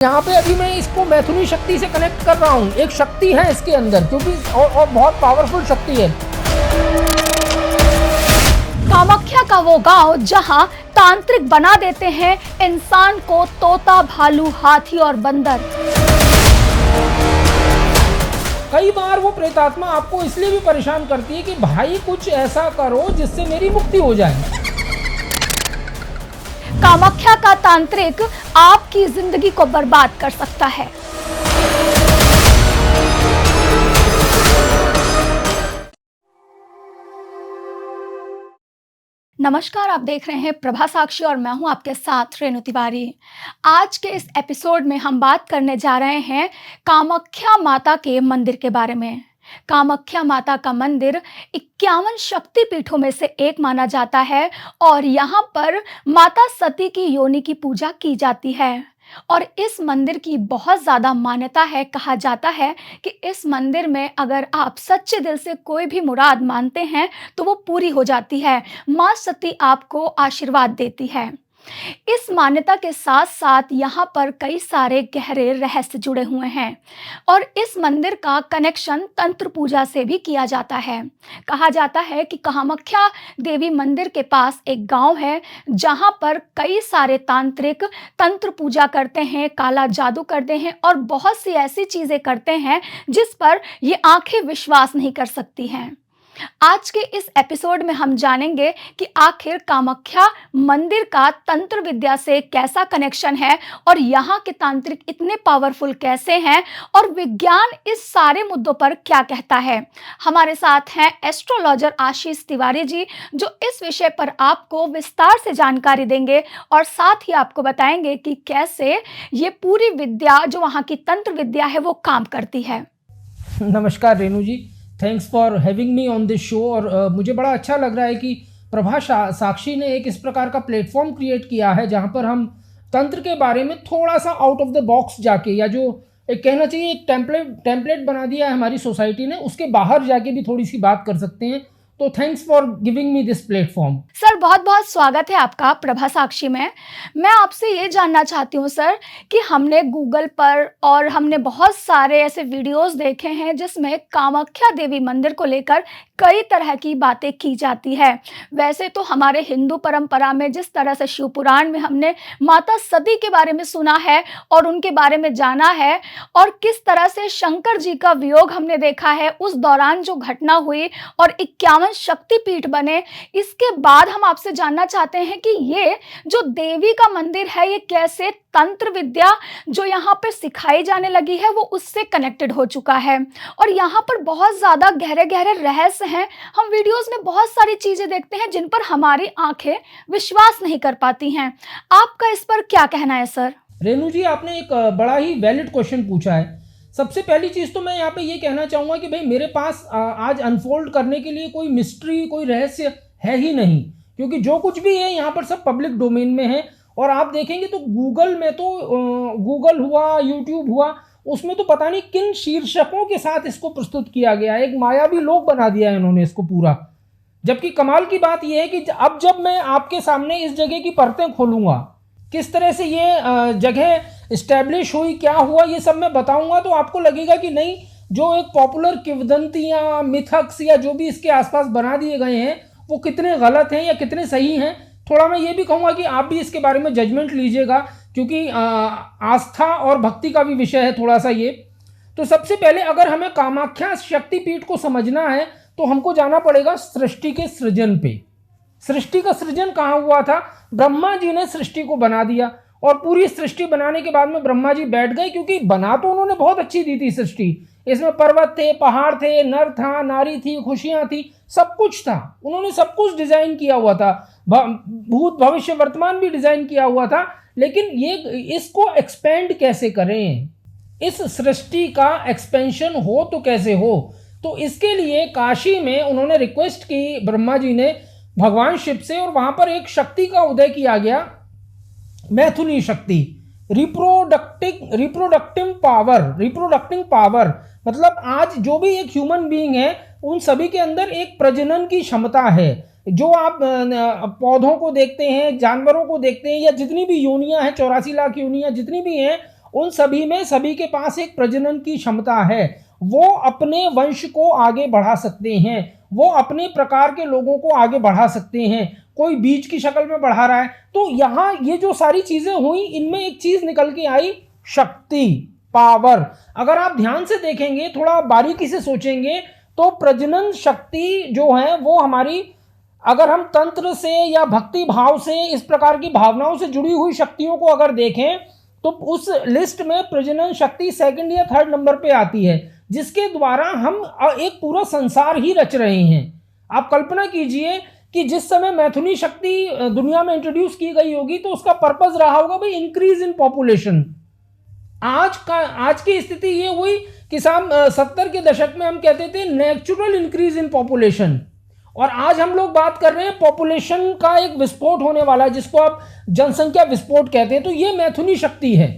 यहाँ पे अभी मैं इसको मैथुनी शक्ति से कनेक्ट कर रहा हूँ। एक शक्ति है इसके अंदर, क्योंकि और बहुत पावरफुल शक्ति है। कामाख्या का वो गांव जहां तांत्रिक बना देते हैं इंसान को तोता, भालू, हाथी और बंदर। कई बार वो प्रेतात्मा आपको इसलिए भी परेशान करती है कि भाई कुछ ऐसा करो जिससे मेरी मुक्ति हो जाए। कामाख्या का तांत्रिक आपकी जिंदगी को बर्बाद कर सकता है। नमस्कार, आप देख रहे हैं प्रभा साक्षी और मैं हूं आपके साथ रेणु तिवारी। आज के इस एपिसोड में हम बात करने जा रहे हैं कामाख्या माता के मंदिर के बारे में। कामाख्या माता का मंदिर 51 शक्तिपीठों में से एक माना जाता है और यहाँ पर माता सती की योनि की पूजा की जाती है। और इस मंदिर की बहुत ज़्यादा मान्यता है। कहा जाता है कि इस मंदिर में अगर आप सच्चे दिल से कोई भी मुराद मानते हैं तो वो पूरी हो जाती है। माँ सती आपको आशीर्वाद देती है। इस मान्यता के साथ साथ यहाँ पर कई सारे गहरे रहस्य जुड़े हुए हैं और इस मंदिर का कनेक्शन तंत्र पूजा से भी किया जाता है। कहा जाता है कि कामाख्या देवी मंदिर के पास एक गांव है जहाँ पर कई सारे तांत्रिक तंत्र पूजा करते हैं, काला जादू करते हैं और बहुत सी ऐसी चीज़ें करते हैं जिस पर ये आंखें विश्वास नहीं कर सकती हैं। आज के इस एपिसोड में हम जानेंगे कि आखिर कामाख्या मंदिर का तंत्र विद्या से कैसा कनेक्शन है और यहाँ के तांत्रिक इतने पावरफुल कैसे हैं और विज्ञान इस सारे मुद्दों पर क्या कहता है। हमारे साथ हैं एस्ट्रोलॉजर आशीष तिवारी जी, जो इस विषय पर आपको विस्तार से जानकारी देंगे और साथ ही आपको बताएंगे कि कैसे ये पूरी विद्या जो वहाँ की तंत्र विद्या है वो काम करती है। नमस्कार Renu ji, thanks for having me on this show. और मुझे बड़ा अच्छा लग रहा है कि प्रभा साक्षी ने एक इस प्रकार का प्लेटफॉर्म क्रिएट किया है जहां पर हम तंत्र के बारे में थोड़ा सा आउट ऑफ द बॉक्स जाके, या जो एक कहना चाहिए एक टेम्पलेट बना दिया है हमारी सोसाइटी ने, उसके बाहर जाके भी थोड़ी सी बात कर सकते हैं। तो thanks for giving me this platform. Sir, बहुत बहुत स्वागत है आपका प्रभा साक्षी में। मैं आपसे ये जानना चाहती हूँ सर कि हमने गूगल पर और हमने बहुत सारे ऐसे वीडियोस देखे हैं जिसमें कामाख्या देवी मंदिर को लेकर कई तरह की बातें की जाती है। वैसे तो हमारे हिंदू परंपरा में जिस तरह से शिव पुराण में हमने माता सती के बारे में सुना है और उनके बारे में जाना है और किस तरह से शंकर जी का वियोग हमने देखा है, उस दौरान जो घटना हुई और 51 शक्तिपीठ बने, इसके बाद हम आपसे जानना चाहते हैं कि ये जो देवी का मंदिर है ये कैसे तंत्र विद्या जो यहाँ पे सिखाई जाने लगी है वो उससे कनेक्टेड हो चुका है। और यहाँ पर बहुत ज़्यादा गहरे गहरे रहस्य हैं। हम वीडियोस में बहुत सारी चीज़ें देखते हैं जिन पर हमारी आंखें विश्वास नहीं कर पाती हैं। आपका इस पर क्या कहना है सर? रेणु जी, आपने एक बड़ा ही वैलिड क्वेश्चन पूछा है। सबसे पहली चीज़ तो मैं यहाँ पे ये कहना चाहूँगा कि भाई मेरे पास आज अनफोल्ड करने के लिए कोई मिस्ट्री, कोई रहस्य है ही नहीं, क्योंकि जो कुछ भी है यहाँ पर सब पब्लिक डोमेन में है। और आप देखेंगे तो गूगल में तो गूगल हुआ, यूट्यूब हुआ, उसमें तो पता नहीं किन शीर्षकों के साथ इसको प्रस्तुत किया गया है। एक मायावी लोक बना दिया है इन्होंने इसको पूरा। जबकि कमाल की बात यह है कि अब जब मैं आपके सामने इस जगह की परतें खोलूँगा, किस तरह से ये जगह इस्टेब्लिश हुई, क्या हुआ, ये सब मैं बताऊंगा, तो आपको लगेगा कि नहीं, जो एक पॉपुलर किंवदंतियाँ, मिथक्स या जो भी इसके आसपास बना दिए गए हैं वो कितने गलत हैं या कितने सही हैं। थोड़ा मैं ये भी कहूँगा कि आप भी इसके बारे में जजमेंट लीजिएगा, क्योंकि आस्था और भक्ति का भी विषय है थोड़ा सा ये। तो सबसे पहले अगर हमें कामाख्या शक्तिपीठ को समझना है तो हमको जाना पड़ेगा सृष्टि के सृजन पे। सृष्टि का सृजन कहाँ हुआ था? ब्रह्मा जी ने सृष्टि को बना दिया और पूरी सृष्टि बनाने के बाद में ब्रह्मा जी बैठ गए, क्योंकि बना तो उन्होंने बहुत अच्छी दी थी सृष्टि। इसमें पर्वत थे, पहाड़ थे, नर था, नारी थी, खुशियाँ थी, सब कुछ था। उन्होंने सब कुछ डिज़ाइन किया हुआ था, भूत भविष्य वर्तमान भी डिज़ाइन किया हुआ था। लेकिन ये इसको एक्सपेंड कैसे करें, इस सृष्टि का एक्सपेंशन हो तो कैसे हो? तो इसके लिए काशी में उन्होंने रिक्वेस्ट की ब्रह्मा जी ने भगवान शिव से, और वहाँ पर एक शक्ति का उदय किया गया, मैथुनी शक्ति, रिप्रोडक्टिंग पावर। मतलब आज जो भी एक ह्यूमन बीइंग है उन सभी के अंदर एक प्रजनन की क्षमता है। जो आप पौधों को देखते हैं, जानवरों को देखते हैं, या जितनी भी योनियां हैं, 84 लाख योनियां जितनी भी हैं, उन सभी में सभी के पास एक प्रजनन की क्षमता है, वो अपने वंश को आगे बढ़ा सकते हैं, वो अपने प्रकार के लोगों को आगे बढ़ा सकते हैं, कोई बीज की शक्ल में बढ़ा रहा है। तो यहाँ ये जो सारी चीजें हुई, इनमें एक चीज निकल के आई, शक्ति, पावर। अगर आप ध्यान से देखेंगे, थोड़ा बारीकी से सोचेंगे, तो प्रजनन शक्ति जो है वो हमारी, अगर हम तंत्र से या भक्ति भाव से, इस प्रकार की भावनाओं से जुड़ी हुई शक्तियों को अगर देखें, तो उस लिस्ट में प्रजनन शक्ति सेकंड या थर्ड नंबर पे आती है, जिसके द्वारा हम एक पूरा संसार ही रच रहे हैं। आप कल्पना कीजिए कि जिस समय मैथुनी शक्ति दुनिया में इंट्रोड्यूस की गई होगी, तो उसका पर्पस रहा होगा भाई इंक्रीज इन पॉपुलेशन। आज की स्थिति ये हुई कि साहब 70 के दशक में हम कहते थे नेचुरल इंक्रीज इन पॉपुलेशन, और आज हम लोग बात कर रहे हैं पॉपुलेशन का एक विस्फोट होने वाला है, जिसको आप जनसंख्या विस्फोट कहते हैं। तो ये मैथुनी शक्ति है।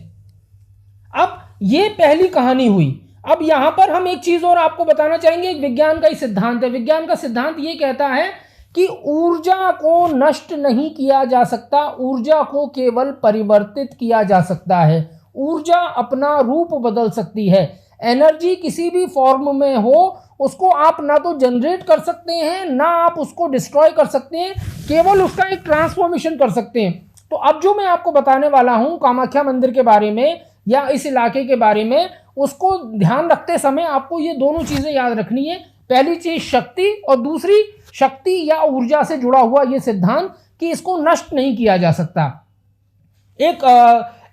अब ये पहली कहानी हुई। अब यहां पर हम एक चीज और आपको बताना चाहेंगे, एक विज्ञान का ही सिद्धांत है। विज्ञान का सिद्धांत ये कहता है कि ऊर्जा को नष्ट नहीं किया जा सकता, ऊर्जा को केवल परिवर्तित किया जा सकता है। ऊर्जा अपना रूप बदल सकती है। एनर्जी किसी भी फॉर्म में हो, उसको आप ना तो जनरेट कर सकते हैं, ना आप उसको डिस्ट्रॉय कर सकते हैं, केवल उसका एक ट्रांसफॉर्मेशन कर सकते हैं। तो अब जो मैं आपको बताने वाला हूं कामाख्या मंदिर के बारे में या इस इलाके के बारे में, उसको ध्यान रखते समय आपको ये दोनों चीजें याद रखनी है। पहली चीज शक्ति, और दूसरी शक्ति या ऊर्जा से जुड़ा हुआ ये सिद्धांत कि इसको नष्ट नहीं किया जा सकता। एक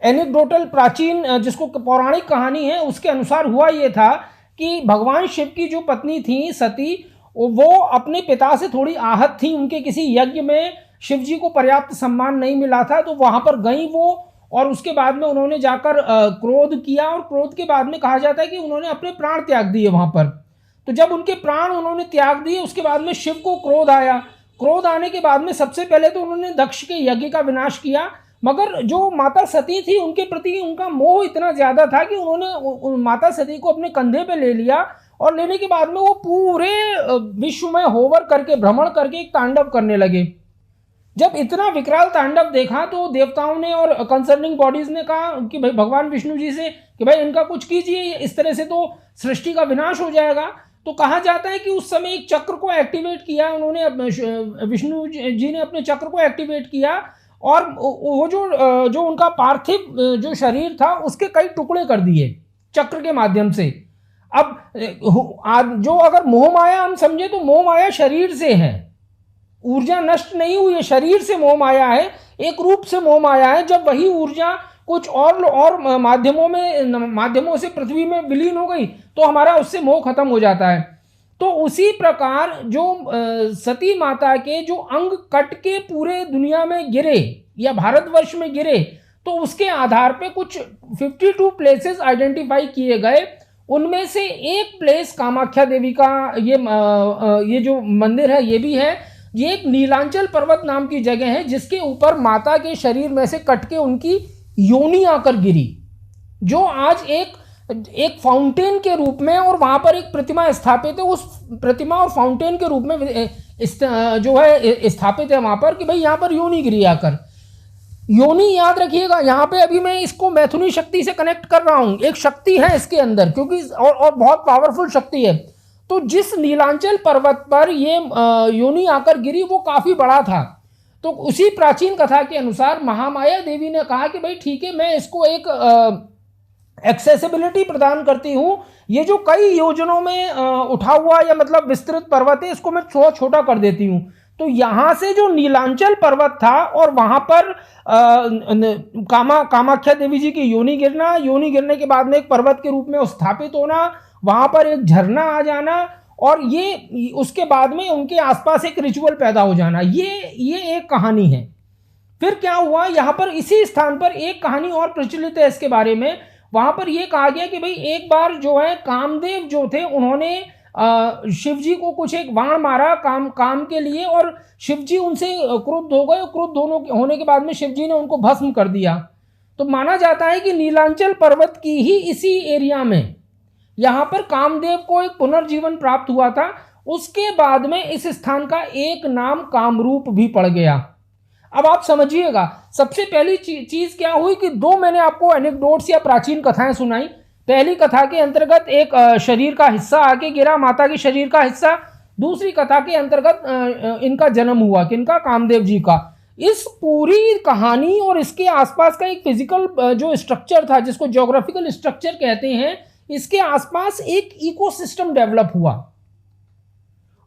एनेक्डोटल प्राचीन जिसको पौराणिक कहानी है, उसके अनुसार हुआ ये था कि भगवान शिव की जो पत्नी थी सती, वो अपने पिता से थोड़ी आहत थी। उनके किसी यज्ञ में शिव जी को पर्याप्त सम्मान नहीं मिला था, तो वहां पर गई वो, और उसके बाद में उन्होंने जाकर क्रोध किया, और क्रोध के बाद में कहा जाता है कि उन्होंने अपने प्राण त्याग दिए वहां पर। तो जब उनके प्राण उन्होंने त्याग दिए, उसके बाद में शिव को क्रोध आया। क्रोध आने के बाद में सबसे पहले तो उन्होंने दक्ष के यज्ञ का विनाश किया, मगर जो माता सती थी उनके प्रति उनका मोह इतना ज्यादा था कि उन्होंने माता सती को अपने कंधे पे ले लिया, और लेने के बाद में वो पूरे विश्व में होवर करके, भ्रमण करके एक तांडव करने लगे। जब इतना विकराल तांडव देखा, तो देवताओं ने और कंसर्निंग बॉडीज ने कहा कि भाई भगवान विष्णु जी से कि भाई इनका कुछ कीजिए, इस तरह से तो सृष्टि का विनाश हो जाएगा। तो कहा जाता है कि उस समय एक चक्र को एक्टिवेट किया उन्होंने, विष्णु जी ने अपने चक्र को एक्टिवेट किया, और वो जो उनका पार्थिव जो शरीर था उसके कई टुकड़े कर दिए चक्र के माध्यम से। अब जो अगर मोह माया हम समझे, तो मोह माया शरीर से है, ऊर्जा नष्ट नहीं हुई है, शरीर से मोह माया है, एक रूप से मोह माया है। जब वही ऊर्जा कुछ और माध्यमों से पृथ्वी में विलीन हो गई, तो हमारा उससे मोह खत्म हो जाता है। तो उसी प्रकार जो सती माता के जो अंग कट के पूरे दुनिया में गिरे या भारतवर्ष में गिरे, तो उसके आधार पे कुछ 52 प्लेसेस आइडेंटिफाई किए गए। उनमें से एक प्लेस कामाख्या देवी का ये जो मंदिर है ये भी है। ये एक नीलांचल पर्वत नाम की जगह है, जिसके ऊपर माता के शरीर में से कट के उनकी योनि आकर गिरी, जो आज एक फाउंटेन के रूप में, और वहां पर एक प्रतिमा स्थापित है। उस प्रतिमा और फाउंटेन के रूप में जो है स्थापित है वहां पर कि भाई यहाँ पर योनि गिरी आकर। योनि याद रखिएगा, यहाँ पे अभी मैं इसको मैथुनी शक्ति से कनेक्ट कर रहा हूँ, एक शक्ति है इसके अंदर, क्योंकि और बहुत पावरफुल शक्ति है। तो जिस नीलांचल पर्वत पर ये योनि आकर गिरी, वो काफी बड़ा था। तो उसी प्राचीन कथा के अनुसार महामाया देवी ने कहा कि भाई ठीक है, मैं इसको एक एक्सेसिबिलिटी प्रदान करती हूँ। ये जो कई योजनों में उठा हुआ या मतलब विस्तृत पर्वत है, इसको मैं थोड़ा छोटा कर देती हूँ। तो यहाँ से जो नीलांचल पर्वत था, और वहाँ पर कामाख्या देवी जी की योनि योनि गिरने के बाद में एक पर्वत के रूप में स्थापित होना, वहाँ पर एक झरना आ जाना, और ये उसके बाद में उनके आसपास एक रिचुअल पैदा हो जाना, ये एक कहानी है। फिर क्या हुआ, यहाँ पर इसी स्थान पर एक कहानी और प्रचलित है इसके बारे में। वहां पर यह कहा गया कि भाई एक बार जो है कामदेव जो थे, उन्होंने शिव जी को कुछ एक बाण मारा काम के लिए, और शिव जी उनसे क्रुद्ध हो गए। क्रुद्ध होने के बाद में शिव जी ने उनको भस्म कर दिया। तो माना जाता है कि नीलांचल पर्वत की ही इसी एरिया में यहाँ पर कामदेव को एक पुनर्जीवन प्राप्त हुआ था। उसके बाद में इस स्थान का एक नाम कामरूप भी पड़ गया। अब आप समझिएगा, सबसे पहली चीज क्या हुई कि दो मैंने आपको एनेक्डोट्स या प्राचीन कथाएं सुनाई। पहली कथा के अंतर्गत एक शरीर का हिस्सा आके गिरा, माता के शरीर का हिस्सा। दूसरी कथा के अंतर्गत इनका जन्म हुआ, किनका, कामदेव जी का। इस पूरी कहानी और इसके आसपास का एक फिजिकल जो स्ट्रक्चर था, जिसको ज्योग्राफिकल स्ट्रक्चर कहते हैं, इसके आसपास एक इकोसिस्टम डेवलप हुआ।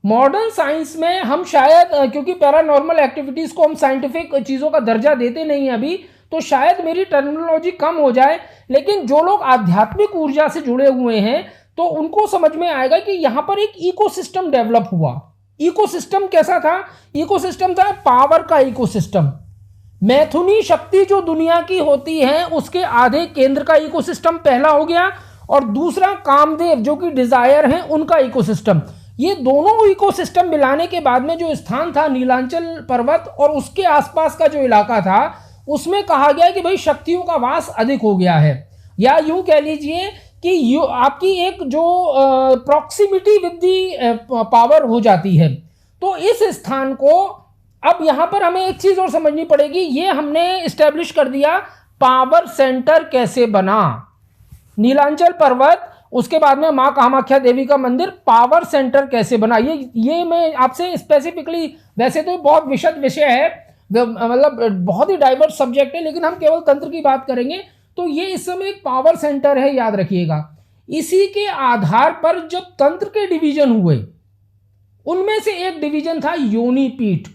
मॉडर्न साइंस में हम शायद, क्योंकि पैरानॉर्मल एक्टिविटीज को हम साइंटिफिक चीज़ों का दर्जा देते नहीं हैं अभी, तो शायद मेरी टर्मिनोलॉजी कम हो जाए, लेकिन जो लोग आध्यात्मिक ऊर्जा से जुड़े हुए हैं तो उनको समझ में आएगा कि यहां पर एक इकोसिस्टम डेवलप हुआ। इकोसिस्टम कैसा था? इकोसिस्टम था पावर का इकोसिस्टम। मैथुनी शक्ति जो दुनिया की होती है उसके आधे केंद्र का इकोसिस्टम पहला हो गया, और दूसरा कामदेव जो कि डिजायर है उनका इकोसिस्टम। ये दोनों इकोसिस्टम मिलाने के बाद में जो स्थान था नीलांचल पर्वत और उसके आसपास का जो इलाका था, उसमें कहा गया कि भाई शक्तियों का वास अधिक हो गया है, या यूं कह लीजिए कि आपकी एक जो प्रॉक्सिमिटी विद दी पावर हो जाती है। तो इस स्थान को अब यहां पर हमें एक चीज और समझनी पड़ेगी। ये हमने इस्टेब्लिश कर दिया पावर सेंटर कैसे बना, नीलांचल पर्वत, उसके बाद में माँ कामाख्या देवी का मंदिर, पावर सेंटर कैसे बना। ये मैं आपसे स्पेसिफिकली, वैसे तो बहुत विशद विषय है, मतलब बहुत ही डाइवर्स सब्जेक्ट है, लेकिन हम केवल तंत्र की बात करेंगे। तो ये इस समय एक पावर सेंटर है, याद रखिएगा। इसी के आधार पर जब तंत्र के डिवीजन हुए, उनमें से एक डिवीजन था योनिपीठ।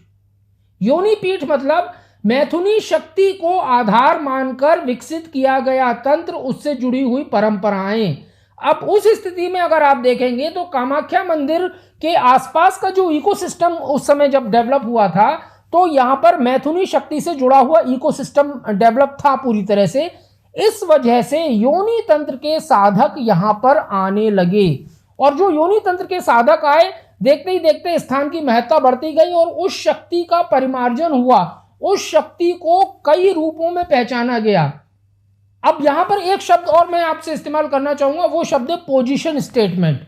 योनिपीठ मतलब मैथुनी शक्ति को आधार मानकर विकसित किया गया तंत्र, उससे जुड़ी हुई परंपराएं। अब उस स्थिति में अगर आप देखेंगे तो कामाख्या मंदिर के आसपास का जो इकोसिस्टम उस समय जब डेवलप हुआ था, तो यहां पर मैथुनी शक्ति से जुड़ा हुआ इकोसिस्टम डेवलप था पूरी तरह से। इस वजह से योनि तंत्र के साधक यहां पर आने लगे, और जो योनि तंत्र के साधक आए, देखते ही देखते स्थान की महत्ता बढ़ती गई और उस शक्ति का परिमार्जन हुआ। उस शक्ति को कई रूपों में पहचाना गया। अब यहां पर एक शब्द और मैं आपसे इस्तेमाल करना चाहूंगा, वो शब्द है पोजीशन स्टेटमेंट।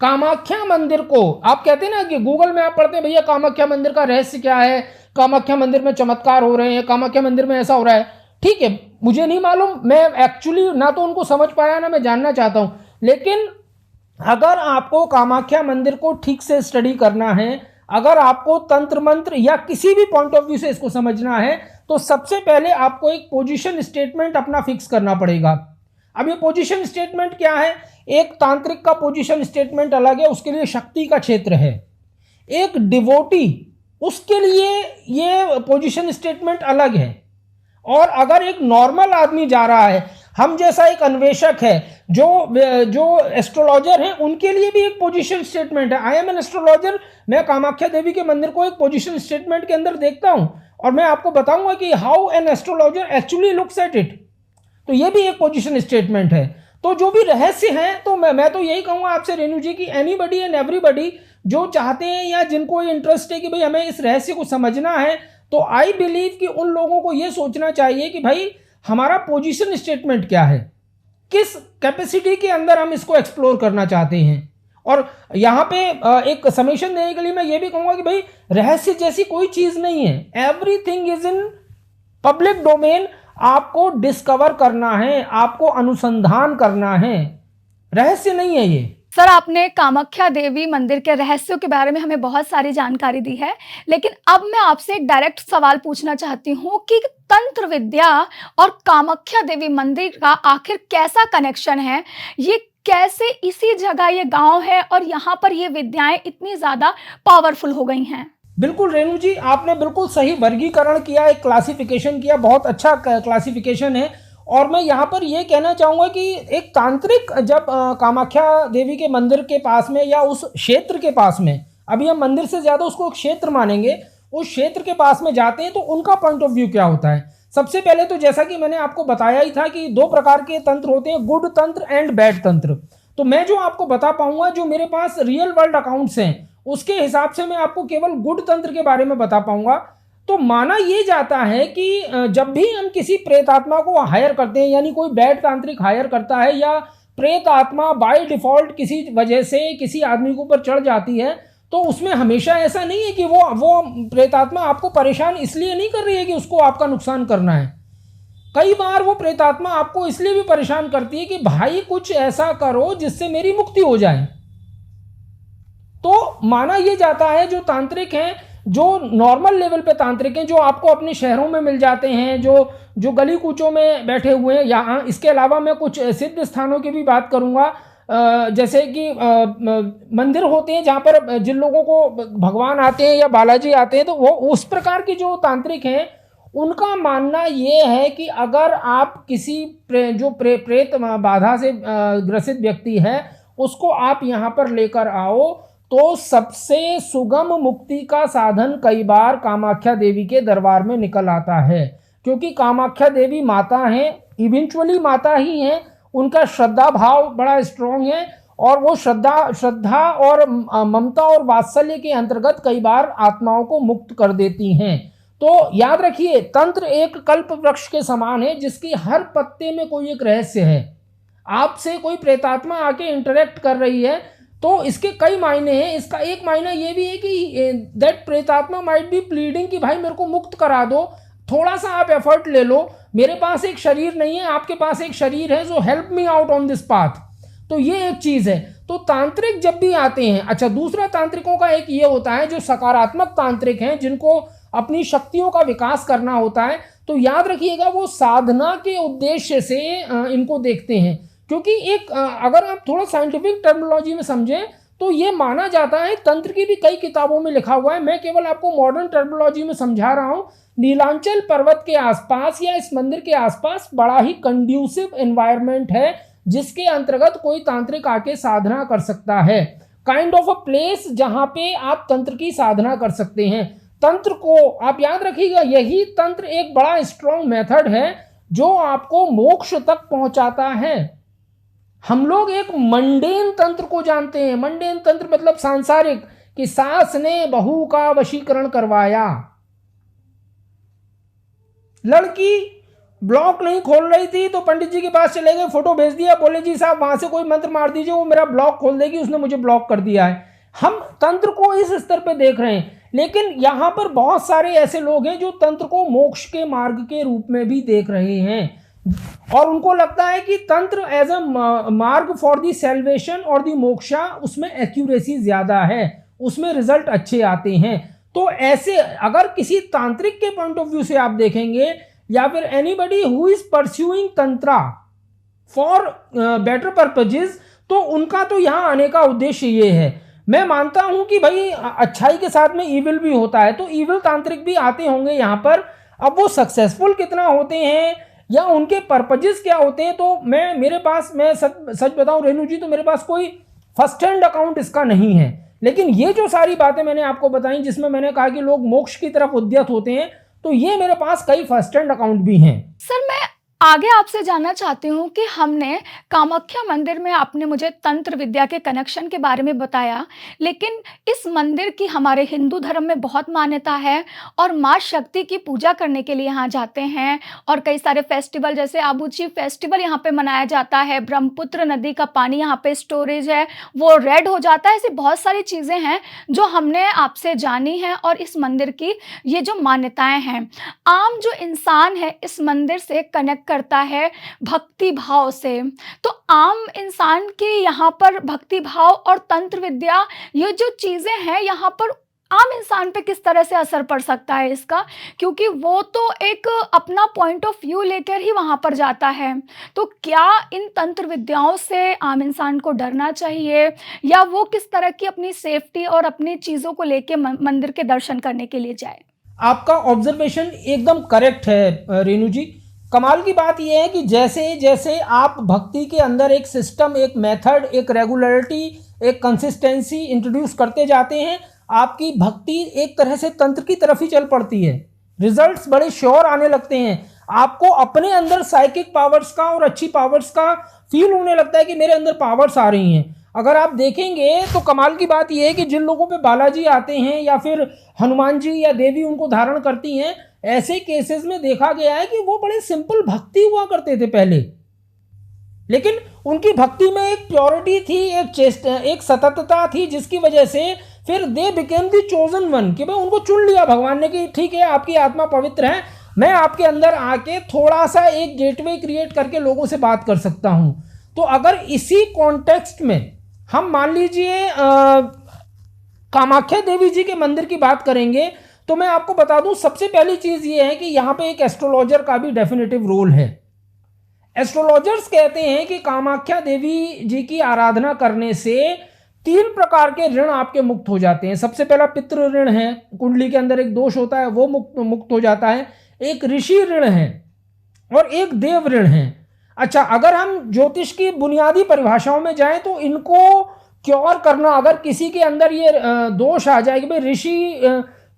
कामाख्या मंदिर को आप कहते हैं ना कि गूगल में आप पढ़ते हैं भैया कामाख्या मंदिर का रहस्य क्या है, कामाख्या मंदिर में चमत्कार हो रहे हैं, कामाख्या मंदिर में ऐसा हो रहा है। ठीक है, मुझे नहीं मालूम, मैं एक्चुअली ना तो उनको समझ पाया ना मैं जानना चाहता हूं, लेकिन अगर आपको कामाख्या मंदिर को ठीक से स्टडी करना है, अगर आपको तंत्र मंत्र या किसी भी पॉइंट ऑफ व्यू से इसको समझना है, तो सबसे पहले आपको एक पोजीशन स्टेटमेंट अपना फिक्स करना पड़ेगा। अब ये पोजीशन स्टेटमेंट क्या है? एक तांत्रिक का पोजीशन स्टेटमेंट अलग है, उसके लिए शक्ति का क्षेत्र है। एक डिवोटी, उसके लिए ये पोजीशन स्टेटमेंट अलग है। और अगर एक नॉर्मल आदमी जा रहा है, हम जैसा एक अन्वेषक है, जो एस्ट्रोलॉजर हैं, उनके लिए भी एक पोजीशन स्टेटमेंट है। आई एम एन एस्ट्रोलॉजर, मैं कामाख्या देवी के मंदिर को एक पोजीशन स्टेटमेंट के अंदर देखता हूं, और मैं आपको बताऊंगा कि how an astrologer actually looks at it. तो ये भी एक पोजीशन स्टेटमेंट है। तो जो भी रहस्य हैं, तो मैं तो यही कहूंगा आपसे रेणु जी की एनीबडी एंड एवरीबडी जो चाहते हैं या जिनको इंटरेस्ट है कि भाई हमें इस रहस्य को समझना है, तो आई बिलीव कि उन लोगों को ये सोचना चाहिए कि भाई हमारा पोजीशन स्टेटमेंट क्या है, किस कैपेसिटी के अंदर हम इसको एक्सप्लोर करना चाहते हैं। और यहाँ पे एक समेशन देने के लिए मैं ये भी कहूँगा कि भाई रहस्य जैसी कोई चीज़ नहीं है, everything is in public domain. आपको डिस्कवर करना है, आपको अनुसंधान करना है, रहस्य नहीं है ये। सर, आपने कामाख्या देवी मंदिर के रहस्यों के बारे में हमें बहुत सारी जानकारी दी है, लेकिन अब मैं आपसे एक डायरेक्ट सवाल पूछना चाहती हूँ कि तंत्र विद्या और कामाख्या देवी मंदिर का आखिर कैसा कनेक्शन है? ये कैसे इसी जगह ये गांव है और यहाँ पर ये विद्याएं इतनी ज़्यादा पावरफुल हो गई हैं? बिल्कुल रेणु जी, आपने बिल्कुल सही वर्गीकरण किया, एक क्लासिफिकेशन किया, बहुत अच्छा क्लासिफिकेशन है। और मैं यहाँ पर ये कहना चाहूँगा कि एक तांत्रिक जब कामाख्या देवी के मंदिर के पास में या उस क्षेत्र के पास में, अभी हम मंदिर से ज़्यादा उसको क्षेत्र मानेंगे, उस क्षेत्र के पास में जाते हैं तो उनका पॉइंट ऑफ व्यू क्या होता है। सबसे पहले तो जैसा कि मैंने आपको बताया ही था कि दो प्रकार के तंत्र होते हैं, गुड तंत्र एंड बैड तंत्र। तो मैं जो आपको बता पाऊंगा, जो मेरे पास रियल वर्ल्ड अकाउंट्स हैं, उसके हिसाब से मैं आपको केवल गुड तंत्र के बारे में बता पाऊंगा। तो माना ये जाता है कि जब भी हम किसी प्रेत आत्मा को हायर करते हैं, यानी कोई बैड तांत्रिक हायर करता है या प्रेत आत्मा बाय डिफॉल्ट किसी वजह से किसी आदमी के ऊपर चढ़ जाती है, तो उसमें हमेशा ऐसा नहीं है कि वो प्रेतात्मा आपको परेशान इसलिए नहीं कर रही है कि उसको आपका नुकसान करना है। कई बार वो प्रेतात्मा आपको इसलिए भी परेशान करती है कि भाई कुछ ऐसा करो जिससे मेरी मुक्ति हो जाए। तो माना यह जाता है जो तांत्रिक हैं, जो नॉर्मल लेवल पे तांत्रिक हैं, जो आपको अपने शहरों में मिल जाते हैं, जो गली कूचों में बैठे हुए हैं, यहाँ इसके अलावा मैं कुछ सिद्ध स्थानों की भी बात करूँगा, जैसे कि मंदिर होते हैं जहाँ पर जिन लोगों को भगवान आते हैं या बालाजी आते हैं, तो वो उस प्रकार के जो तांत्रिक हैं उनका मानना ये है कि अगर आप किसी प्रेत बाधा से ग्रसित व्यक्ति है उसको आप यहाँ पर लेकर आओ तो सबसे सुगम मुक्ति का साधन कई बार कामाख्या देवी के दरबार में निकल आता है, क्योंकि कामाख्या देवी माता हैं, इवेंचुअली माता ही हैं, उनका श्रद्धा भाव बड़ा स्ट्रॉन्ग है और वो श्रद्धा और ममता और वात्सल्य के अंतर्गत कई बार आत्माओं को मुक्त कर देती हैं। तो याद रखिए, तंत्र एक कल्प वृक्ष के समान है जिसकी हर पत्ते में कोई एक रहस्य है। आपसे कोई प्रेतात्मा आके इंटरेक्ट कर रही है तो इसके कई मायने हैं। इसका एक मायना ये भी है कि दैट प्रेतात्मा माइट बी प्लीडिंग कि भाई मेरे को मुक्त करा दो, थोड़ा सा आप एफर्ट ले लो, मेरे पास एक शरीर नहीं है, आपके पास एक शरीर है, so help me out on this path. तो ये एक चीज़ है। तो तांत्रिक जब भी आते हैं, अच्छा दूसरा तांत्रिकों का एक ये होता है जो सकारात्मक तांत्रिक हैं जिनको अपनी शक्तियों का विकास करना होता है, तो याद रखिएगा वो साधना के उद्देश्य से इनको देखते हैं। क्योंकि एक अगर आप थोड़ा साइंटिफिक टर्मिनोलॉजी में समझें तो ये माना जाता है, तंत्र की भी कई किताबों में लिखा हुआ है, मैं केवल आपको मॉडर्न टर्मिनोलॉजी में समझा रहा हूँ, नीलांचल पर्वत के आसपास या इस मंदिर के आसपास बड़ा ही कंड्यूसिव एनवायरनमेंट है जिसके अंतर्गत कोई तांत्रिक आके साधना कर सकता है। काइंड ऑफ अ प्लेस जहाँ पे आप तंत्र की साधना कर सकते हैं। तंत्र को आप याद रखिएगा, यही तंत्र एक बड़ा स्ट्रॉन्ग मेथड है जो आपको मोक्ष तक पहुंचाता है। हम लोग एक मंडेन तंत्र को जानते हैं। मंडेन तंत्र मतलब सांसारिक, कि सास ने बहू का वशीकरण करवाया, लड़की ब्लॉक नहीं खोल रही थी तो पंडित जी के पास चले गए, फोटो भेज दिया, बोले जी साहब वहां से कोई मंत्र मार दीजिए वो मेरा ब्लॉक खोल देगी, उसने मुझे ब्लॉक कर दिया है। हम तंत्र को इस स्तर पे देख रहे हैं, लेकिन यहाँ पर बहुत सारे ऐसे लोग हैं जो तंत्र को मोक्ष के मार्ग के रूप में भी देख रहे हैं और उनको लगता है कि तंत्र एज अ मार्ग फॉर दी सेल्वेशन और दी मोक्षा, उसमें एक्यूरेसी ज्यादा है, उसमें रिजल्ट अच्छे आते हैं। तो ऐसे अगर किसी तांत्रिक के पॉइंट ऑफ व्यू से आप देखेंगे या फिर anybody who is pursuing tantra for better purposes, तो उनका तो यहाँ आने का उद्देश्य ये है। मैं मानता हूं कि भाई अच्छाई के साथ में इविल भी होता है, तो इविल तांत्रिक भी आते होंगे यहाँ पर। अब वो सक्सेसफुल कितना होते हैं या उनके पर्पजेस क्या होते हैं, तो मैं सच बताऊं रेणु जी, तो मेरे पास कोई फर्स्ट हैंड अकाउंट इसका नहीं है। लेकिन ये जो सारी बातें मैंने आपको बताई जिसमें मैंने कहा कि लोग मोक्ष की तरफ उद्यत होते हैं, तो ये मेरे पास कई फर्स्ट हैंड अकाउंट भी हैं। सर मैं आगे आपसे जानना चाहती हूँ कि हमने कामाख्या मंदिर में आपने मुझे तंत्र विद्या के कनेक्शन के बारे में बताया, लेकिन इस मंदिर की हमारे हिंदू धर्म में बहुत मान्यता है और माँ शक्ति की पूजा करने के लिए यहाँ जाते हैं और कई सारे फेस्टिवल जैसे आबूची फेस्टिवल यहाँ पे मनाया जाता है, ब्रह्मपुत्र नदी का पानी यहाँ पे स्टोरेज है वो रेड हो जाता है, ऐसी बहुत सारी चीज़ें हैं जो हमने आपसे जानी है और इस मंदिर की ये जो मान्यताएँ हैं, आम जो इंसान है इस मंदिर से कनेक्ट करता है भक्ति भाव से, तो आम इंसान के यहाँ पर भक्ति भाव और तंत्र विद्या ये जो चीज़ें हैं यहाँ पर आम इंसान पे किस तरह से असर पड़ सकता है इसका, क्योंकि वो तो एक अपना पॉइंट ऑफ व्यू लेकर ही वहाँ पर जाता है। तो क्या इन तंत्र विद्याओं से आम इंसान को डरना चाहिए या वो किस तरह की अपनी सेफ्टी और अपनी चीज़ों को लेके मंदिर के दर्शन करने के लिए जाए? आपका ऑब्जर्वेशन एकदम करेक्ट है रेणु जी। कमाल की बात यह है कि जैसे जैसे आप भक्ति के अंदर एक सिस्टम, एक मेथड, एक रेगुलरिटी, एक कंसिस्टेंसी इंट्रोड्यूस करते जाते हैं, आपकी भक्ति एक तरह से तंत्र की तरफ ही चल पड़ती है। रिजल्ट्स बड़े श्योर आने लगते हैं, आपको अपने अंदर साइकिक पावर्स का और अच्छी पावर्स का फील होने लगता है कि मेरे अंदर पावर्स आ रही हैं। अगर आप देखेंगे तो कमाल की बात यह है कि जिन लोगों पे बालाजी आते हैं या फिर हनुमान जी या देवी उनको धारण करती हैं, ऐसे केसेस में देखा गया है कि वो बड़े सिंपल भक्ति हुआ करते थे पहले, लेकिन उनकी भक्ति में एक प्योरिटी थी, एक सततता थी, जिसकी वजह से फिर they became the chosen one, कि भाई उनको चुन लिया भगवान ने कि ठीक है आपकी आत्मा पवित्र है, मैं आपके अंदर आके थोड़ा सा एक गेटवे क्रिएट करके लोगों से बात कर सकता हूं। तो अगर इसी कॉन्टेक्स्ट में हम मान लीजिए कामाख्या देवी जी के मंदिर की बात करेंगे, तो मैं आपको बता दूं सबसे पहली चीज ये है कि यहां पे एक एस्ट्रोलॉजर का भी डेफिनेटिव रोल है। एस्ट्रोलॉजर्स कहते हैं कि कामाख्या देवी जी की आराधना करने से 3 प्रकार के ऋण आपके मुक्त हो जाते हैं। सबसे पहला पितृ ऋण है, कुंडली के अंदर एक दोष होता है वो मुक्त हो जाता है, एक ऋषि ऋण है और एक देव ऋण है। अच्छा, अगर हम ज्योतिष की बुनियादी परिभाषाओं में जाएं तो इनको क्योर करना, अगर किसी के अंदर ये दोष आ जाए कि भाई ऋषि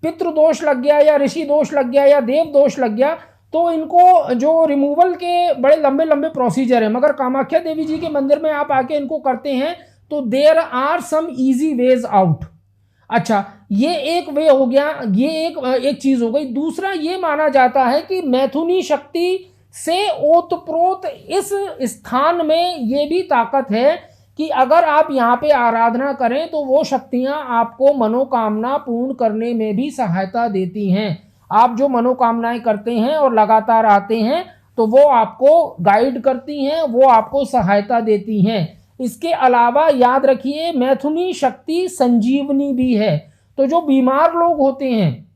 पितृ दोष लग गया या ऋषि दोष लग गया या देव दोष लग गया, तो इनको जो रिमूवल के बड़े लंबे लंबे प्रोसीजर हैं, मगर कामाख्या देवी जी के मंदिर में आप आके इनको करते हैं तो there are some easy ways out. अच्छा, ये एक वे हो गया, ये एक चीज हो गई। दूसरा ये माना जाता है कि मैथुनी शक्ति से ओतप्रोत इस स्थान में ये भी ताकत है कि अगर आप यहाँ पे आराधना करें तो वो शक्तियाँ आपको मनोकामना पूर्ण करने में भी सहायता देती हैं। आप जो मनोकामनाएं करते हैं और लगातार आते हैं तो वो आपको गाइड करती हैं, वो आपको सहायता देती हैं। इसके अलावा याद रखिए मैथुनी शक्ति संजीवनी भी है। तो जो बीमार लोग होते हैं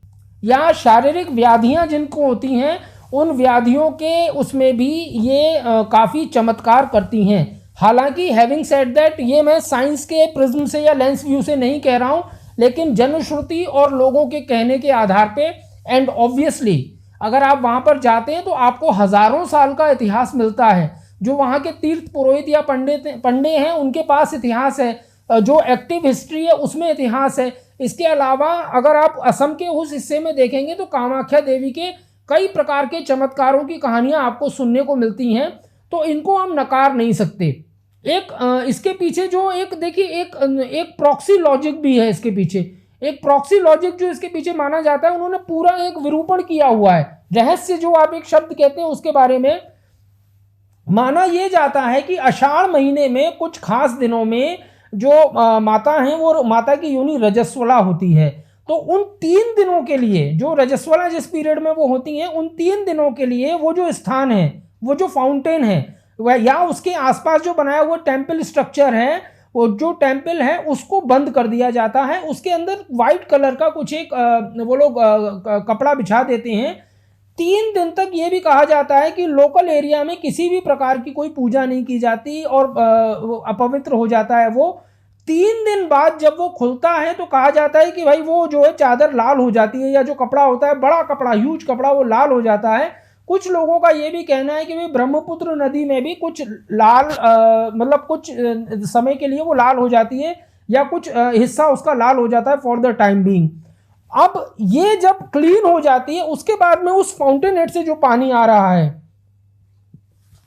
या शारीरिक व्याधियां जिनको होती हैं, उन व्याधियों के उसमें भी ये काफ़ी चमत्कार करती हैं। हालांकि हैविंग सेड दैट, ये मैं साइंस के प्रिज्म से या लेंस व्यू से नहीं कह रहा हूँ, लेकिन जनश्रुति और लोगों के कहने के आधार पे, एंड ऑब्वियसली अगर आप वहाँ पर जाते हैं तो आपको हज़ारों साल का इतिहास मिलता है। जो वहाँ के तीर्थ पुरोहित या पंडे हैं उनके पास इतिहास है, जो एक्टिव हिस्ट्री है उसमें इतिहास है। इसके अलावा अगर आप असम के उस हिस्से में देखेंगे तो कामाख्या देवी के कई प्रकार के चमत्कारों की कहानियाँ आपको सुनने को मिलती हैं, तो इनको हम नकार नहीं सकते। एक इसके पीछे जो एक देखिए एक प्रॉक्सी लॉजिक भी है इसके पीछे। एक प्रॉक्सी लॉजिक जो इसके पीछे माना जाता है, उन्होंने पूरा एक विरूपण किया हुआ है। रहस्य जो आप एक शब्द कहते हैं उसके बारे में माना यह जाता है कि आषाढ़ महीने में कुछ खास दिनों में जो माता हैं वो माता की योनि रजस्वला होती है। तो उन 3 दिनों के लिए जो रजस्वला जिस पीरियड में वो होती हैं, उन 3 दिनों के लिए वो जो स्थान है, वो जो फाउंटेन है वह या उसके आसपास जो बनाया हुआ टेम्पल स्ट्रक्चर है, वो जो टेम्पल है उसको बंद कर दिया जाता है। उसके अंदर वाइट कलर का कुछ एक वो लोग कपड़ा बिछा देते हैं। 3 दिन तक ये भी कहा जाता है कि लोकल एरिया में किसी भी प्रकार की कोई पूजा नहीं की जाती और अपवित्र हो जाता है वो। 3 दिन बाद जब वो खुलता है तो कहा जाता है कि भाई वो जो है चादर लाल हो जाती है, या जो कपड़ा होता है बड़ा कपड़ा, ह्यूज कपड़ा, वो लाल हो जाता है। कुछ लोगों का ये भी कहना है कि भाई ब्रह्मपुत्र नदी में भी कुछ लाल मतलब कुछ समय के लिए वो लाल हो जाती है या कुछ हिस्सा उसका लाल हो जाता है फॉर द टाइम बीइंग। अब ये जब क्लीन हो जाती है उसके बाद में उस फाउंटेन हेड से जो पानी आ रहा है,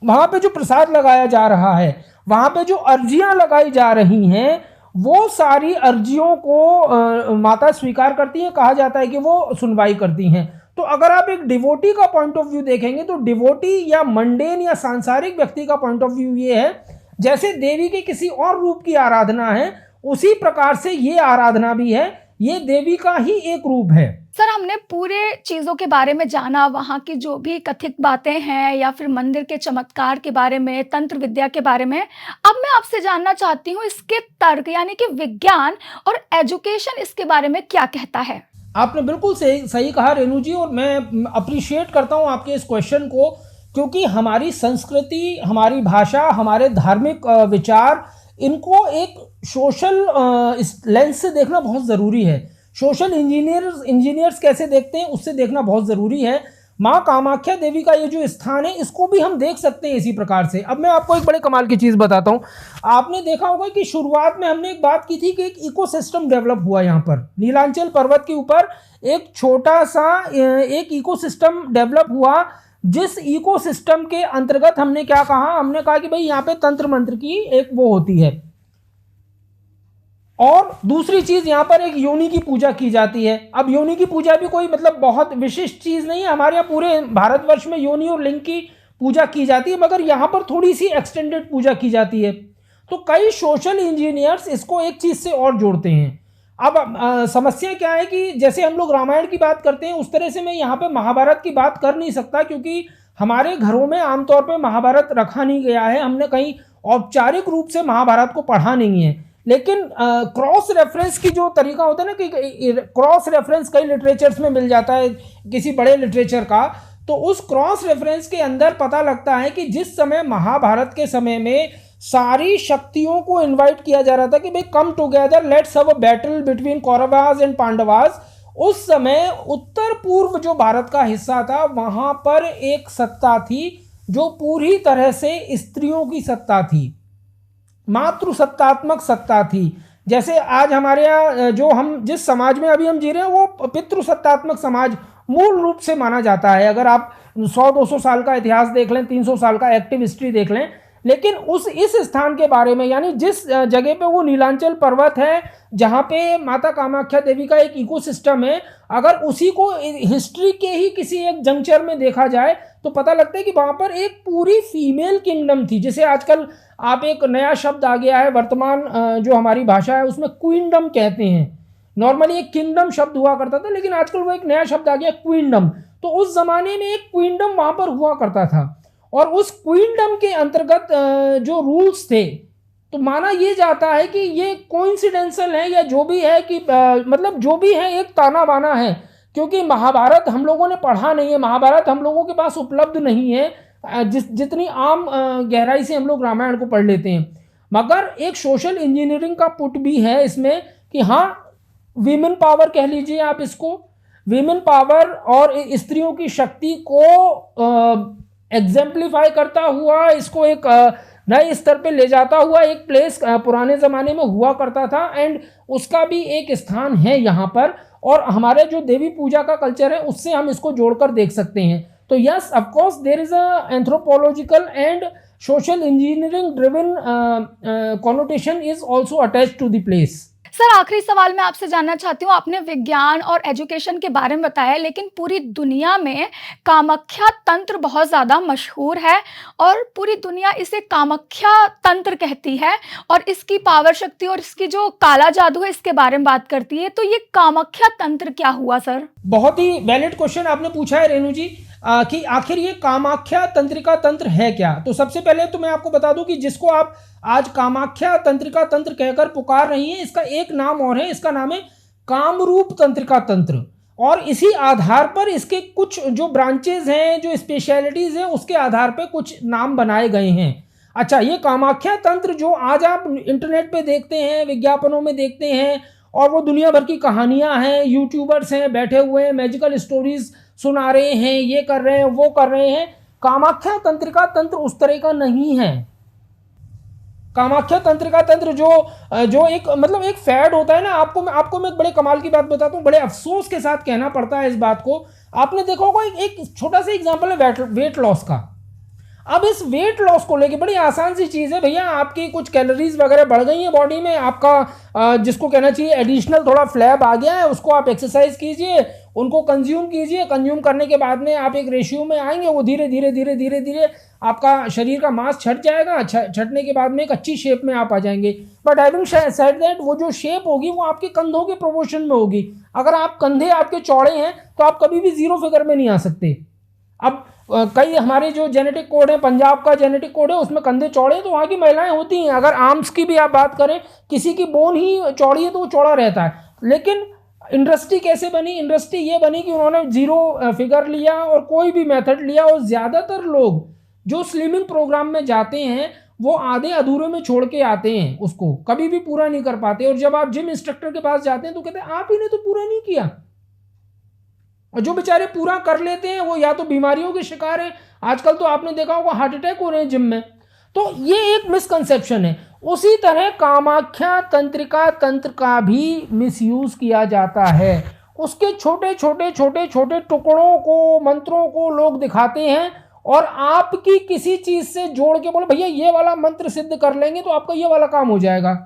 वहां पे जो प्रसाद लगाया जा रहा है, वहां पे जो अर्जियां लगाई जा रही हैं, वो सारी अर्जियों को माता स्वीकार करती हैं। कहा जाता है कि वो सुनवाई करती हैं। तो अगर आप एक डिवोटी का पॉइंट ऑफ व्यू देखेंगे तो डिवोटी या मंडेन या सांसारिक व्यक्ति का पॉइंट ऑफ व्यू ये है, जैसे देवी के किसी और रूप की आराधना है उसी प्रकार से ये आराधना भी है, ये देवी का ही एक रूप है। सर, हमने पूरे चीज़ों के बारे में जाना, वहाँ की जो भी कथित बातें हैं या फिर मंदिर के चमत्कार के बारे में, तंत्र विद्या के बारे में। अब मैं आपसे जानना चाहती हूँ इसके तर्क यानी कि विज्ञान और एजुकेशन इसके बारे में क्या कहता है। आपने बिल्कुल सही कहा रेणु जी, और मैं अप्रिशिएट करता हूँ आपके इस क्वेश्चन को, क्योंकि हमारी संस्कृति, हमारी भाषा, हमारे धार्मिक विचार, इनको एक सोशल लेंस से देखना बहुत ज़रूरी है। सोशल इंजीनियर्स कैसे देखते हैं उससे देखना बहुत ज़रूरी है। माँ कामाख्या देवी का ये जो स्थान है इसको भी हम देख सकते हैं इसी प्रकार से। अब मैं आपको एक बड़े कमाल की चीज़ बताता हूँ। आपने देखा होगा कि शुरुआत में हमने एक बात की थी कि एक इकोसिस्टम डेवलप हुआ यहाँ पर नीलांचल पर्वत के ऊपर, एक छोटा सा एक इकोसिस्टम डेवलप हुआ, जिस इकोसिस्टम के अंतर्गत हमने क्या कहा, हमने कहा कि भाई यहाँ पे तंत्र मंत्र की एक वो होती है, और दूसरी चीज यहाँ पर एक योनि की पूजा की जाती है। अब योनि की पूजा भी कोई मतलब बहुत विशिष्ट चीज नहीं है, हमारे यहाँ पूरे भारतवर्ष में योनि और लिंग की पूजा की जाती है, मगर यहाँ पर थोड़ी सी एक्सटेंडेड पूजा की जाती है। तो कई सोशल इंजीनियर्स इसको एक चीज से और जोड़ते हैं। अब समस्या क्या है कि जैसे हम लोग रामायण की बात करते हैं उस तरह से मैं यहाँ पे महाभारत की बात कर नहीं सकता, क्योंकि हमारे घरों में आमतौर पे महाभारत रखा नहीं गया है, हमने कहीं औपचारिक रूप से महाभारत को पढ़ा नहीं है। लेकिन क्रॉस रेफरेंस की जो तरीका होता है ना कि क्रॉस रेफरेंस कई लिटरेचर्स में मिल जाता है किसी बड़े लिटरेचर का, तो उस क्रॉस रेफरेंस के अंदर पता लगता है कि जिस समय महाभारत के समय में सारी शक्तियों को इनवाइट किया जा रहा था कि भाई come together, let's have a battle between Kauravas and Pandavas, उस समय उत्तर पूर्व जो भारत का हिस्सा था वहां पर एक सत्ता थी जो पूरी तरह से स्त्रियों की सत्ता थी, मातृ सत्तात्मक सत्ता थी। जैसे आज हमारे यहाँ जो हम जिस समाज में अभी हम जी रहे हैं वो पितृ सत्तात्मक समाज मूल रूप से माना जाता है। अगर आप 100-200 साल का इतिहास देख लें, 300 साल का एक्टिव हिस्ट्री देख लें, लेकिन इस स्थान के बारे में, यानी जिस जगह पे वो नीलांचल पर्वत है जहाँ पे माता कामाख्या देवी का एक इकोसिस्टम है, अगर उसी को हिस्ट्री के ही किसी एक जंक्चर में देखा जाए तो पता लगता है कि वहाँ पर एक पूरी फीमेल किंगडम थी, जिसे आजकल आप एक नया शब्द आ गया है वर्तमान जो हमारी भाषा है उसमें क्वीनडम कहते हैं। नॉर्मली एक किंगडम शब्द हुआ करता था, लेकिन आजकल वो एक नया शब्द आ गया क्वीनडम। तो उस जमाने में एक क्वीनडम वहाँ पर हुआ करता था, और उस क्वीनडम के अंतर्गत जो रूल्स थे, तो माना ये जाता है कि ये कोइंसिडेंशल है या जो भी है कि मतलब जो भी है एक ताना बाना है, क्योंकि महाभारत हम लोगों ने पढ़ा नहीं है, महाभारत हम लोगों के पास उपलब्ध नहीं है जितनी आम गहराई से हम लोग रामायण को पढ़ लेते हैं। मगर एक सोशल इंजीनियरिंग का पुट भी है इसमें कि हाँ, वीमेन पावर कह लीजिए आप इसको, वीमेन पावर और स्त्रियों की शक्ति को एग्जेम्पलीफाई करता हुआ, इसको एक नए स्तर पे ले जाता हुआ एक प्लेस पुराने ज़माने में हुआ करता था, एंड उसका भी एक स्थान है यहाँ पर। और हमारे जो देवी पूजा का कल्चर है उससे हम इसको जोड़कर देख सकते हैं। तो yes, of course there is a anthropological and social engineering driven connotation is also attached to the place. Sir, आखिरी सवाल मैं आपसे जानना चाहती हूँ, आपने विज्ञान और एजुकेशन के बारे में बताया, लेकिन पूरी दुनिया में कामाख्या तंत्र बहुत ज़्यादा मशहूर है और पूरी दुनिया इसे कामाख्या तंत्र कहती है और इसकी पावर शक्ति और इसकी जो काला जादू है इसके बारे में बात करती है। तो ये कामाख्या तंत्र क्या हुआ सर? बहुत ही वैलिड क्वेश्चन आपने पूछा है रेणु जी, कि आखिर ये कामाख्या तंत्रिका तंत्र है क्या। तो सबसे पहले तो मैं आपको बता दूं कि जिसको आप आज कामाख्या तंत्रिका तंत्र कहकर पुकार रही हैं, इसका एक नाम और है, इसका नाम है कामरूप तंत्रिका तंत्र। और इसी आधार पर इसके कुछ जो ब्रांचेज हैं, जो स्पेशलिटीज़ हैं, उसके आधार पर कुछ नाम बनाए गए हैं। अच्छा, ये कामाख्या तंत्र जो आज आप इंटरनेट पे देखते हैं, विज्ञापनों में देखते हैं, और वो दुनिया भर की कहानियां हैं, यूट्यूबर्स हैं बैठे हुए हैं, मैजिकल स्टोरीज सुना रहे हैं, ये कर रहे हैं, वो कर रहे हैं, कामाख्या तंत्रिका तंत्र उस तरह का नहीं है। कामाख्या तंत्रिका तंत्र जो एक मतलब एक फैड होता है ना, आपको मैं एक बड़े कमाल की बात बताता हूँ, बड़े अफसोस के साथ कहना पड़ता है इस बात को। आपने देखा होगा एक छोटा सा एग्जांपल है वेट लॉस का। अब इस वेट लॉस को लेके बड़ी आसान सी चीज़ है भैया, आपकी कुछ कैलोरीज वगैरह बढ़ गई हैं बॉडी में, आपका जिसको कहना चाहिए एडिशनल थोड़ा फ्लैब आ गया है, उसको आप एक्सरसाइज कीजिए, उनको कंज्यूम कीजिए, कंज्यूम करने के बाद में आप एक रेशियो में आएंगे, वो धीरे धीरे धीरे धीरे धीरे आपका शरीर का मांस छट जाएगा, छटने के बाद में एक अच्छी शेप में आप आ जाएंगे। बट हैविंग सेड दैट, वो जो शेप होगी वो आपके कंधों के प्रोपोर्शन में होगी। अगर आप कंधे आपके चौड़े हैं तो आप कभी भी जीरो फिगर में नहीं आ सकते। अब कई हमारे जो जेनेटिक कोड है, पंजाब का जेनेटिक कोड है, उसमें कंधे चौड़े हैं तो वहाँ की महिलाएं होती हैं। अगर आर्म्स की भी आप बात करें, किसी की बोन ही चौड़ी है तो वो चौड़ा रहता है। लेकिन इंडस्ट्री कैसे बनी? इंडस्ट्री ये बनी कि उन्होंने जीरो फिगर लिया और कोई भी मेथड लिया, और ज़्यादातर लोग जो स्लिमिंग प्रोग्राम में जाते हैं वो आधे अधूरे में छोड़ के आते हैं, उसको कभी भी पूरा नहीं कर पाते। और जब आप जिम इंस्ट्रक्टर के पास जाते हैं तो कहते हैं आप ही ने तो पूरा नहीं किया। और जो बेचारे पूरा कर लेते हैं वो या तो बीमारियों के शिकार हैं, आजकल तो आपने देखा होगा हार्ट अटैक हो रहे हैं जिम में। तो ये एक मिसकंसेप्शन है। उसी तरह कामाख्या तंत्रिका तंत्र का भी मिसयूज किया जाता है। उसके छोटे छोटे छोटे छोटे टुकड़ों को, मंत्रों को लोग दिखाते हैं और आपकी किसी चीज़ से जोड़ के बोले भैया ये वाला मंत्र सिद्ध कर लेंगे तो आपका ये वाला काम हो जाएगा।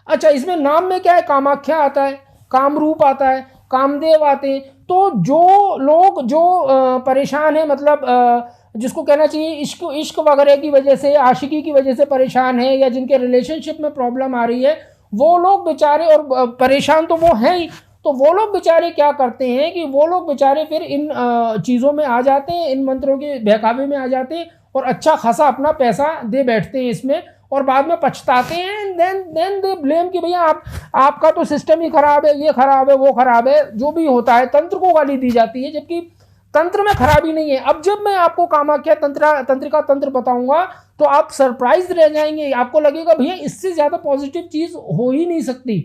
अच्छा, इसमें नाम में क्या है? कामाख्या आता है, कामरूप आता है, कामदेव आते हैं। तो जो लोग जो परेशान हैं, मतलब जिसको कहना चाहिए इश्क वगैरह की वजह से, आशिकी की वजह से परेशान है, या जिनके रिलेशनशिप में प्रॉब्लम आ रही है, वो लोग बेचारे, और परेशान तो वो हैं ही, तो वो लोग बेचारे क्या करते हैं कि वो लोग बेचारे फिर इन चीज़ों में आ जाते हैं, इन मंत्रों के बहकावे में आ जाते हैं और अच्छा खासा अपना पैसा दे बैठते हैं इसमें, और बाद में पछताते हैं। देन दे ब्लेम कि भैया आपका तो सिस्टम ही खराब है, ये खराब है, वो खराब है, जो भी होता है तंत्र को गाली दी जाती है, जबकि तंत्र में खराबी नहीं है। अब जब मैं आपको कामाख्या तंत्रिका तंत्र बताऊंगा तो आप सरप्राइज रह जाएंगे, आपको लगेगा भैया इससे ज्यादा पॉजिटिव चीज हो ही नहीं सकती।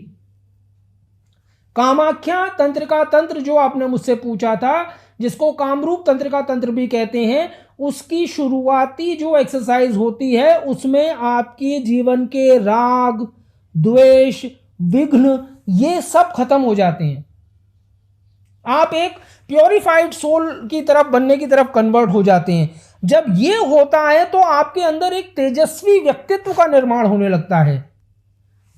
कामाख्या तंत्रिका तंत्र जो आपने मुझसे पूछा था, जिसको कामरूप तंत्रिका तंत्र भी कहते हैं, उसकी शुरुआती जो एक्सरसाइज होती है उसमें आपके जीवन के राग, द्वेष, विघ्न ये सब खत्म हो जाते हैं। आप एक प्योरिफाइड सोल की तरफ बनने की तरफ कन्वर्ट हो जाते हैं। जब ये होता है तो आपके अंदर एक तेजस्वी व्यक्तित्व का निर्माण होने लगता है।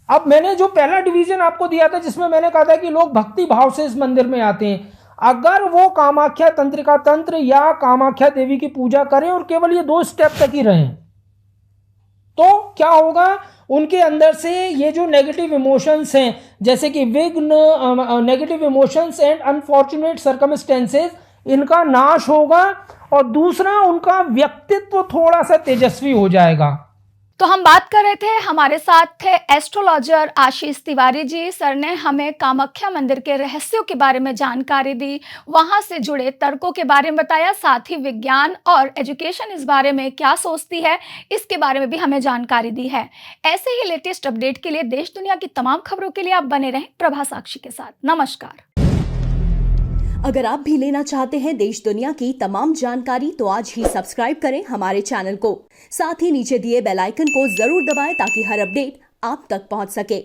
अब मैंने जो पहला डिवीजन आपको दिया था जिसमें मैंने कहा था कि लोग भक्ति भाव से इस मंदिर में आते हैं, अगर वो कामाख्या तंत्रिका तंत्र या कामाख्या देवी की पूजा करें और केवल ये 2 स्टेप तक ही रहें, तो क्या होगा, उनके अंदर से ये जो नेगेटिव इमोशंस हैं जैसे कि विघ्न, negative emotions and unfortunate circumstances, इनका नाश होगा, और दूसरा उनका व्यक्तित्व थोड़ा सा तेजस्वी हो जाएगा। तो हम बात कर रहे थे, हमारे साथ थे एस्ट्रोलॉजर आशीष तिवारी जी। सर ने हमें कामाख्या मंदिर के रहस्यों के बारे में जानकारी दी, वहां से जुड़े तर्कों के बारे में बताया, साथ ही विज्ञान और एजुकेशन इस बारे में क्या सोचती है इसके बारे में भी हमें जानकारी दी है। ऐसे ही लेटेस्ट अपडेट के लिए देश दुनिया की तमाम खबरों के लिए आप बने रहें प्रभा साक्षी के साथ। नमस्कार। अगर आप भी लेना चाहते हैं देश दुनिया की तमाम जानकारी तो आज ही सब्सक्राइब करें हमारे चैनल को। साथ ही नीचे दिए बेल आइकन को जरूर दबाएं ताकि हर अपडेट आप तक पहुंच सके।